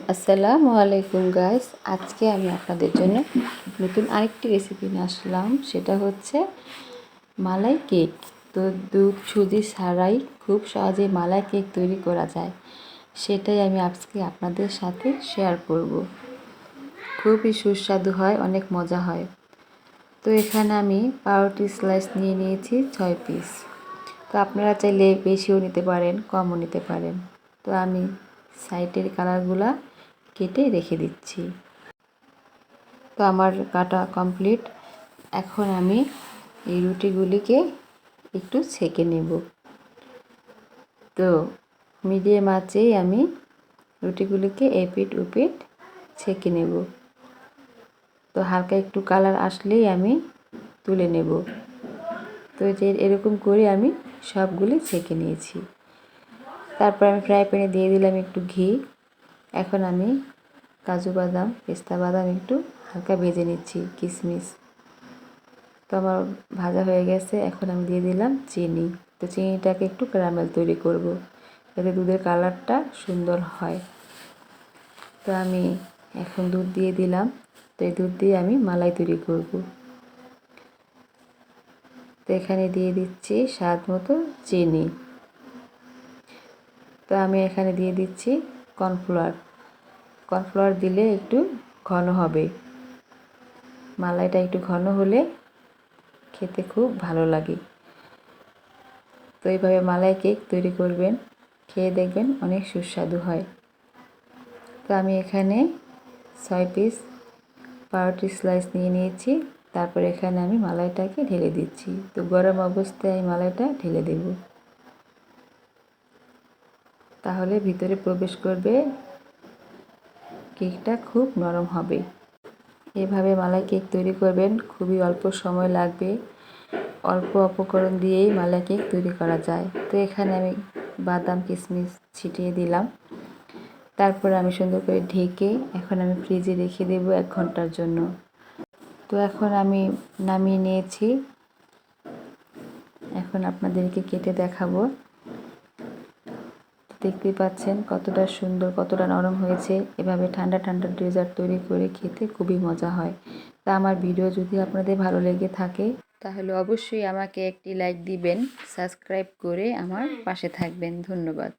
আসসালামু আলাইকুম গাইস, আজকে আমি আপনাদের জন্য নতুন আরেকটি রেসিপি নিয়ে আসলাম। সেটা হচ্ছে মালাই কেক। তো দুধ সুজি ছাড়াই খুব সহজে মালাই কেক তৈরি করা যায়, সেটাই আমি আজকে আপনাদের সাথে শেয়ার করব। খুবই সুস্বাদু হয়, অনেক মজা হয়। তো এখানে আমি পাউরুটি স্লাইস নিয়ে নিয়েছি 6 পিস। তো আপনারা চাইলে বেশিও নিতে পারেন, কমও নিতে পারেন। তো আমি সাইডের কালারগুলা কেটে রেখে দিচ্ছি। তো আমার কাটা কমপ্লিট। এখন আমি এই রুটিগুলিকে একটু ছেঁকে নেব। তো মিডিয়াম আঁচেই আমি রুটিগুলিকে এপিট ওপিট ছেঁকে নেব। তো হালকা একটু কালার আসলেই আমি তুলে নেব। তো যে এরকম করে আমি সবগুলি ছেঁকে নিয়েছি। তারপর আমি ফ্রাই প্যানে দিয়ে দিলাম একটু ঘি। এখন আমি কাজু বাদাম, পেস্তা বাদাম একটু হালকা ভেজে নিচ্ছি, কিশমিশ। তো আমার ভাজা হয়ে গেছে। এখন আমি দিয়ে দিলাম চিনি। তো চিনিটাকে একটু ক্যারামেল তৈরি করব, যাতে দুধের কালারটা সুন্দর হয়। তো আমি এখন দুধ দিয়ে দিলাম। তো এই দুধ দিয়ে আমি মালাই তৈরি করব। তো এখানে দিয়ে দিচ্ছি স্বাদ মতো চিনি। তো আমি এখানে দিয়ে দিচ্ছি কর্নফ্লাওয়ার। কর্নফ্লাওয়ার দিলে একটু ঘন হবে, মালাইটা একটু ঘন হলে খেতে খুব ভালো লাগে। তো এইভাবে মালাই কেক তৈরি করবেন, খেয়ে দেখবেন অনেক সুস্বাদু হয়। তো আমি এখানে 6 পিস পাউরুটি স্লাইস নিয়ে নিয়েছি। তারপর এখানে আমি মালাইটাকে ঢেলে দিচ্ছি। তো গরম অবস্থায় এই মালাইটা ঢেলে দেব, তাহলে ভিতরে প্রবেশ করবে, কেকটা খুব নরম হবে। এভাবে মালাই কেক তৈরি করবেন, খুবই অল্প সময় লাগবে। অল্প উপকরণ দিয়েই মালাই কেক তৈরি করা যায়। তো এখানে আমি বাদাম কিশমিশ ছিটিয়ে দিলাম। তারপর আমি সুন্দর করে ঢেকে এখন আমি ফ্রিজে রেখে দেব 1 ঘন্টার জন্য। তো এখন আমি নামিয়ে নিয়েছি। এখন আপনাদেরকে কেটে দেখাবো। দেখতেই পাচ্ছেন কতটা সুন্দর, কতটা নরম হয়েছে। এভাবে ঠান্ডা ঠান্ডা ডেজার্ট তৈরি করে খেতে খুবই মজা হয়। তা আমার ভিডিও যদি আপনাদের ভালো লেগে থাকে তাহলে অবশ্যই আমাকে একটি লাইক দিবেন, সাবস্ক্রাইব করে আমার পাশে থাকবেন। ধন্যবাদ।